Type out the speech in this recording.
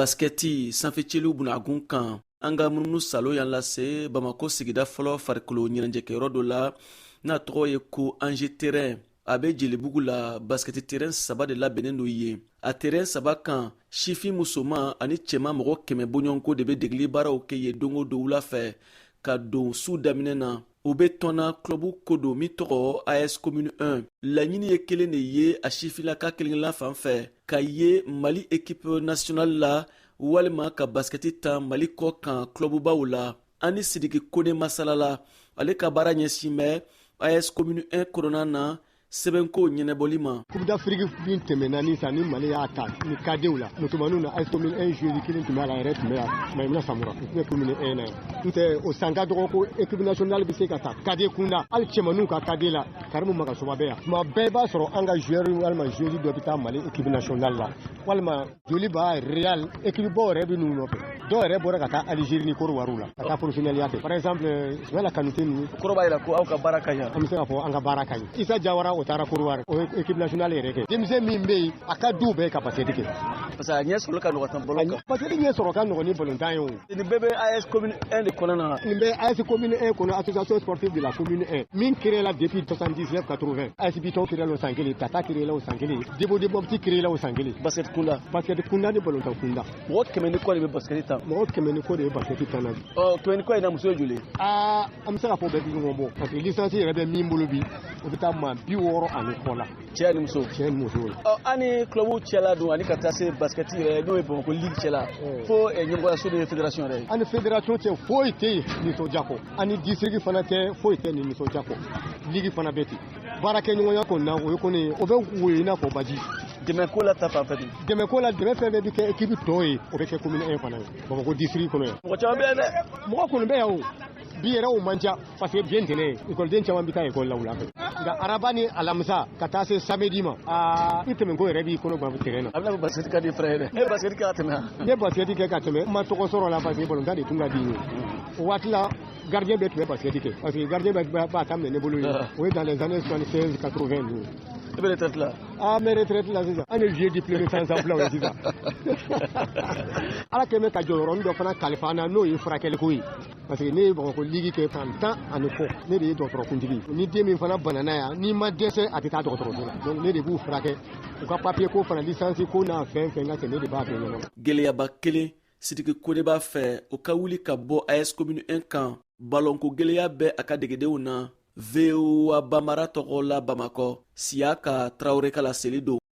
Basketi sanfɛciliw bunagun kan an ka munumunu salo y'an lase Bamako sigida fɔlɔ farikolo ɲɛnajɛkɛyɔrɔ dɔ la n'a tɔgɔ ye ko Ange terrain a bɛ Jelibugu la. basketi terrain 3 de labɛnnen do yen. a terrain 3 kan sifin musoman ani cɛman mɔgɔ 100 bɔɲɔgɔnko de bɛ degeli baaraw kɛ yen don o don wula fɛ ka don su daminɛ na. u bɛ tɔnna clubu ko don min tɔgɔ AS Commune 1. laɲini ye kelen de ye a sifinlaka kelen-kelenna fan fɛ ka ye Mali équipe nationale la walima ka basketi ta Mali kɔ kan clububaw la. ani Sidiki Kone masalala ale ka baara ɲɛsin bɛ AS Commune 1 kɔnɔna na sɛbɛnko ɲɛnɛbɔli ma. Coupe d'Afrique bin tɛmɛna ni sa ni Mali y'a ta ni kadenw la musomaninw na AS Commune 1 joueur kelen tun b'a la yɛrɛ tun bɛ yan Maïmuna Samura u tun bɛ Commune 1 na n'o tɛ o san ka dɔgɔ ko équipe nationale bɛ se ka ta kade kunda hali cɛmaninw ka kade la Karimu Magasoba bɛ yan tuma bɛɛ b'a sɔrɔ an ka joueur walima joueur dɔ bɛ taa Mali équipe nationale la walima joli b'a Real équipe bɔ yɛrɛ bɛ n'u nɔfɛ dɔw yɛrɛ bɔra ka taa Algérie ni Côte d'Ivoire la ka taa professionnel kɛ par exemple Ismaïla Kanouté ninnu kɔrɔ b'a jira ko aw ka baara ka ɲi an bɛ se k'a fɔ an ka baara ka ɲi Issa Diawara o taara Côte d'Ivoire équipe nationale yɛrɛ kɛ denmisɛn min bɛ yen a ka du bɛɛ ka basket kɛ parce que a ɲɛ sɔrɔ ka nɔgɔ tan bɔlɔn kan basket ɲɛ sɔrɔ ka nɔgɔ ni ballontan ye o nin bɛɛ bɛ AS Commune 1 de kɔnɔna na nin bɛ AS Commune 1 kɔnɔ association sportive de la Commune 1 min créé la depuis 79-80 AS Biton créé la o san kelen Tata créé la o san kelen Debo Mopti créé la o san kelen basket kunda ni ballontan kunda mɔgɔ 100 ni kɔ de bɛ basket ta mɔgɔ 100 ni kɔ de bɛ basket ta na 100 ni kɔ in na muso ye joli an bɛ se ka fɔ bɛɛ bi ɲɔgɔn bɔ parce que licence yɛrɛ bɛ min bolo bi o bɛ taa maa 60 ani kɔ la cɛ ni muso ani clubu cɛla don ani ka taa se basketi yɛrɛ n'o ye Bamako Ligue cɛla fo ɲɛmɔgɔyaso de fédération yɛrɛ ani fédération cɛ foyi tɛ yen nisɔndiya kɔ ani district fana tɛ foyi tɛ nin nisɔndiya kɔ ligue fana bɛ ten baarakɛɲɔgɔnya kɔni na o ye kɔni o bɛ woyo i n'a fɔ baji dɛmɛko la ta fanfɛ dɛmɛko la dɛmɛ fɛn bɛɛ bɛ kɛ équipe tɔ ye o bɛ kɛ commune 1 fana ye Bamako district kɔnɔ yan mɔgɔ caman bɛ yan dɛ mɔgɔ kɔni bɛ yan o bi yɛrɛ o man ca parce que bien ntɛnɛn école caman bɛ taa école la wula fɛ nka araba ni alamisa ka taa se samedi ma i tɛmɛko yɛrɛ b'i kɔnɔ gan terrain na a bɛna fɔ basket ka di frère dɛ ne basket kɛ ka tɛmɛ ne ye basket kɛ ka tɛmɛ n ma tɔgɔ sɔrɔ la parce que ballontan de tun ka di n ye o waati la gardien bɛɛ tun bɛ basket kɛ parce que gardien b'a ta minɛ ne bolo yen o ye dans les années 76-80 ninnu i bɛ retraite la n bɛ retraite la sisan an ye vieux diplômé sans emploi ye sisan ala kɛlen bɛ ka jɔyɔrɔnin dɔ fana kalifa an na n'o ye furakɛliko ye parce que ne ye Bamako Ligue kɛ san 10 ani kɔ ne de ye dɔgɔtɔrɔkuntigi ni den min fana banana yan n'i ma dɛsɛ a tɛ taa dɔgɔtɔrɔso la donc ne de b'u furakɛ u ka papier ko fana licence ko n'a fɛn fɛn ka ne de b'a bɛɛ ɲɛnabɔ gɛlɛyaba kelen Sidiki Kone b'a fɛ o ka wuli ka bɔ AS Commune 1 kan ballonko gɛlɛya bɛ a ka degedenw na VOA Bambara tɔgɔ la Bamakɔ Siyaka Traoré ka laseli don